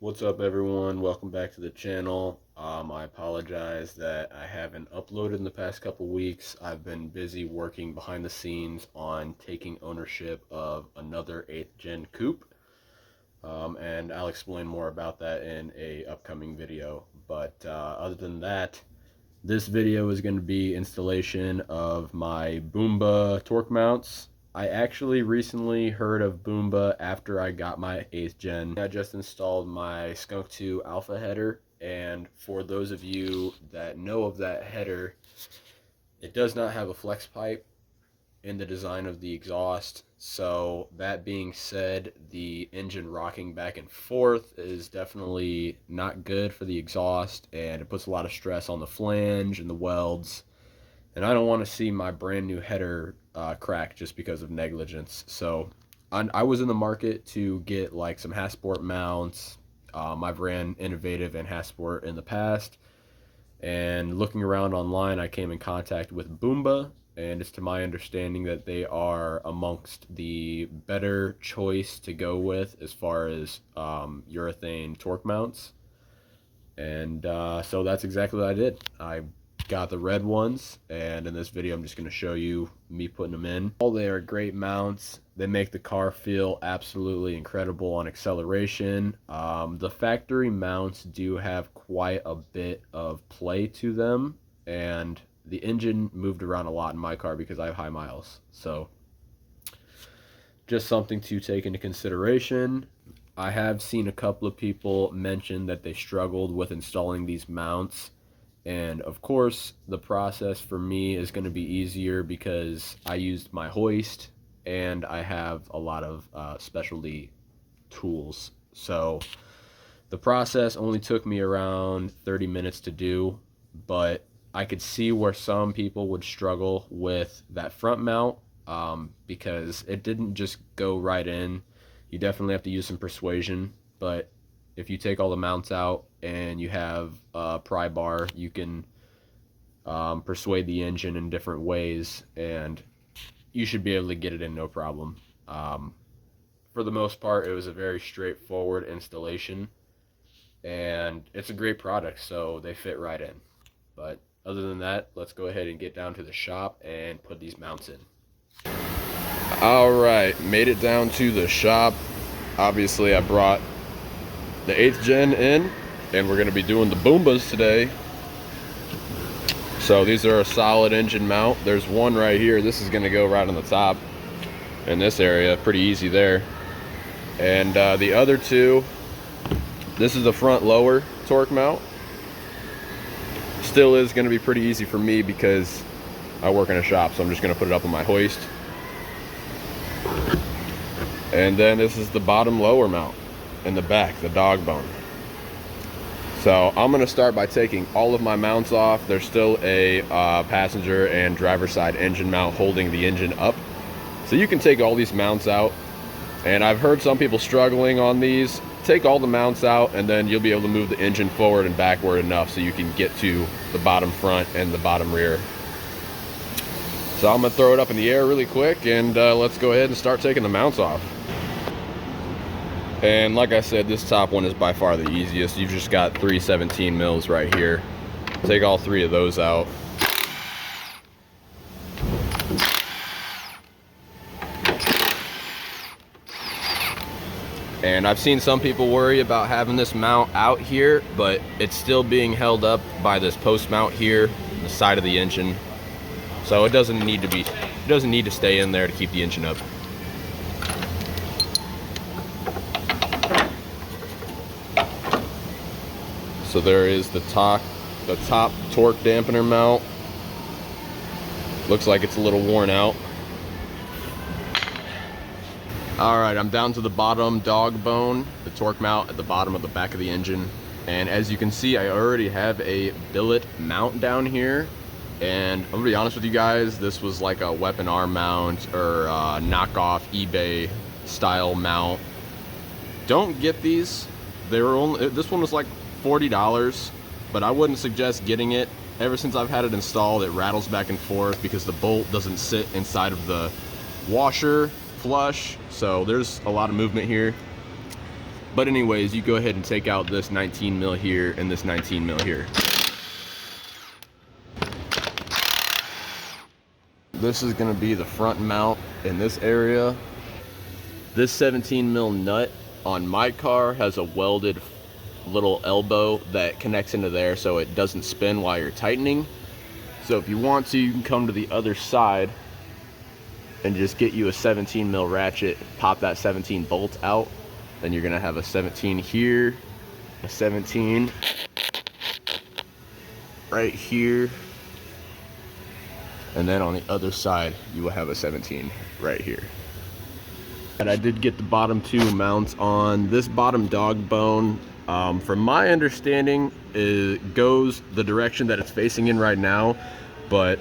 What's up, everyone? Welcome back to the channel. I apologize that I haven't uploaded in the past couple weeks. I've been busy working behind the scenes on taking ownership of another 8th gen coupe, and I'll explain more about that in a upcoming video. But other than that, this video is going to be installation of my boomba torque mounts. I actually recently heard of boomba after I got my 8th gen. I just installed my Skunk 2 alpha header, and for those of you that know of that header, it does not have a flex pipe in the design of the exhaust. So that being said, the engine rocking back and forth is definitely not good for the exhaust, and it puts a lot of stress on the flange and the welds, and I don't want to see my brand new header crack just because of negligence. So I was in the market to get like some Hasport mounts. I've ran Innovative and Hasport in the past, and looking around online I came in contact with boomba, and it's to my understanding that they are amongst the better choice to go with as far as urethane torque mounts. And so that's exactly what I did. I got the red ones, and in this video I'm just going to show you me putting them in. They are great mounts. They make the car feel absolutely incredible on acceleration. The factory mounts do have quite a bit of play to them, and the engine moved around a lot in my car because I have high miles. So just something to take into consideration. I have seen a couple of people mention that they struggled with installing these mounts, and of course the process for me is going to be easier because I used my hoist and I have a lot of specialty tools. So the process only took me around 30 minutes to do, but I could see where some people would struggle with that front mount because it didn't just go right in. You definitely have to use some persuasion, but if you take all the mounts out and you have a pry bar, you can persuade the engine in different ways, and you should be able to get it in no problem. For the most part, it was a very straightforward installation, and it's a great product, so they fit right in. But other than that, let's go ahead and get down to the shop and put these mounts in. Alright, made it down to the shop. Obviously I brought the 8th gen in, and we're going to be doing the boombas today. So these are a solid engine mount. There's one right here. This is going to go right on the top in this area. Pretty easy there. And the other two, this is the front lower torque mount. Still is going to be pretty easy for me because I work in a shop, so I'm just going to put it up on my hoist. And then this is the bottom lower mount in the back, the dog bone. So I'm going to start by taking all of my mounts off. There's still a passenger and driver side engine mount holding the engine up. So you can take all these mounts out. And I've heard some people struggling on these. Take all the mounts out, and then you'll be able to move the engine forward and backward enough so you can get to the bottom front and the bottom rear. So I'm going to throw it up in the air really quick, and let's go ahead and start taking the mounts off. And like I said, this top one is by far the easiest. You've just got 3 17 mils right here. Take all 3 of those out. And I've seen some people worry about having this mount out here, but it's still being held up by this post mount here, the side of the engine. So it doesn't need to stay in there to keep the engine up. So there is the top torque dampener mount. Looks like it's a little worn out. Alright, I'm down to the bottom dog bone, the torque mount at the bottom of the back of the engine. And as you can see, I already have a billet mount down here. And I'm gonna be honest with you guys, this was like a weapon arm mount or a knockoff eBay style mount. Don't get these. They were only, this one was like $40, but I wouldn't suggest getting it. Ever since I've had it installed, it rattles back and forth because the bolt doesn't sit inside of the washer flush, so there's a lot of movement here. But anyways, you go ahead and take out this 19 mil here and this 19 mil here. This is gonna be the front mount in this area. This 17 mil nut on my car has a welded little elbow that connects into there so it doesn't spin while you're tightening. So if you want to, you can come to the other side and just get you a 17 mil ratchet, pop that 17 bolt out. Then you're gonna have a 17 here, a 17 right here, and then on the other side you will have a 17 right here. And I did get the bottom two mounts on. This bottom dog bone, from my understanding, it goes the direction that it's facing in right now, but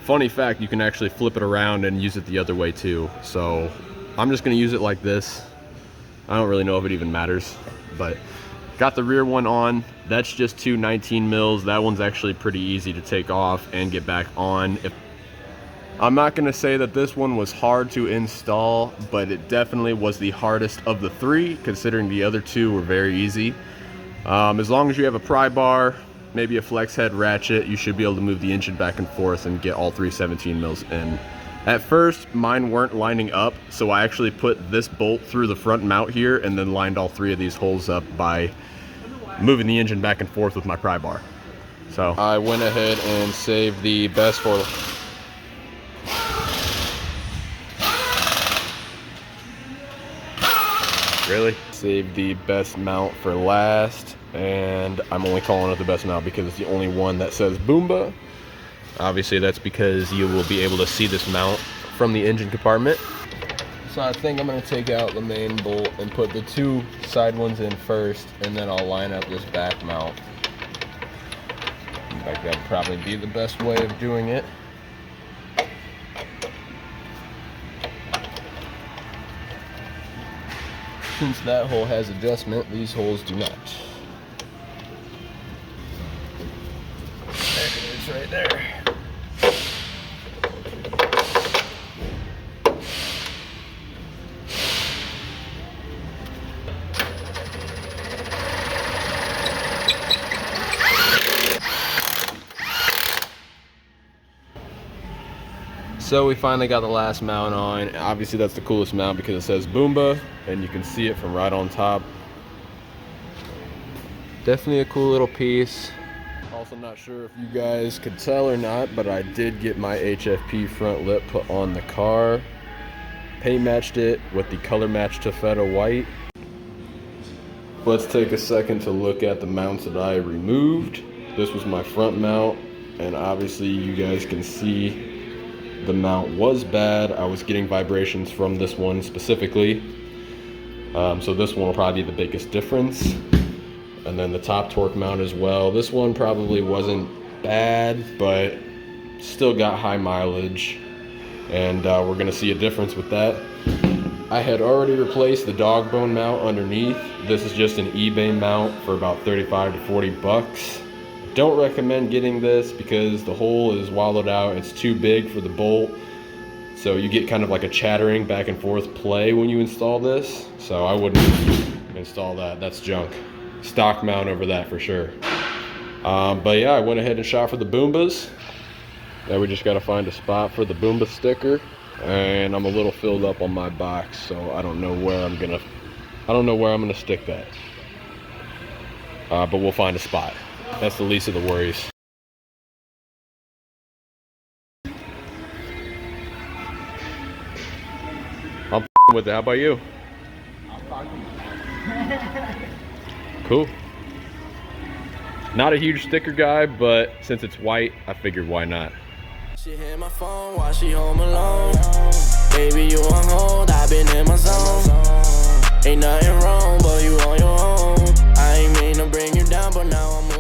funny fact, you can actually flip it around and use it the other way too. So I'm just gonna use it like this. I don't really know if it even matters, but got the rear one on. That's just two 19 mils. That one's actually pretty easy to take off and get back on. I'm not gonna say that this one was hard to install, but it definitely was the hardest of the three, considering the other two were very easy. As long as you have a pry bar, maybe a flex head ratchet, you should be able to move the engine back and forth and get all three 17 mils in. At first, mine weren't lining up, so I actually put this bolt through the front mount here and then lined all three of these holes up by moving the engine back and forth with my pry bar. So I went ahead and saved the best for Save the best mount for last, and I'm only calling it the best mount because it's the only one that says boomba. Obviously that's because you will be able to see this mount from the engine compartment. So I think I'm going to take out the main bolt and put the two side ones in first, and then I'll line up this back mount. In fact, that would probably be the best way of doing it. Since that hole has adjustment, these holes do not. There it is right there. So we finally got the last mount on. Obviously that's the coolest mount because it says boomba and you can see it from right on top. Definitely a cool little piece. Also not sure if you guys could tell or not, but I did get my HFP front lip put on the car. Paint matched it with the color match taffeta white. Let's take a second to look at the mounts that I removed. This was my front mount, and obviously you guys can see the mount was bad. I was getting vibrations from this one specifically. So this one will probably be the biggest difference. And then the top torque mount as well. This one probably wasn't bad, but still got high mileage. And we're gonna see a difference with that. I had already replaced the dog bone mount underneath. This is just an eBay mount for about 35 to 40 bucks. Don't recommend getting this because the hole is wallowed out. It's too big for the bolt. So you get kind of like a chattering back and forth play when you install this. So I wouldn't install that. That's junk. Stock mount over that for sure. But yeah, I went ahead and shot for the boombas. Now we just got to find a spot for the boomba sticker. And I'm a little filled up on my box, so I don't know where I'm gonna stick that. But we'll find a spot. That's the least of the worries. I'm with it. How about you? Cool. Not a huge sticker guy, but since it's white, I figured why not. She hit my phone while she home alone. Baby, you on hold, I been in my zone. Ain't nothing wrong, but you on your own. I ain't mean to bring you down, but now I'm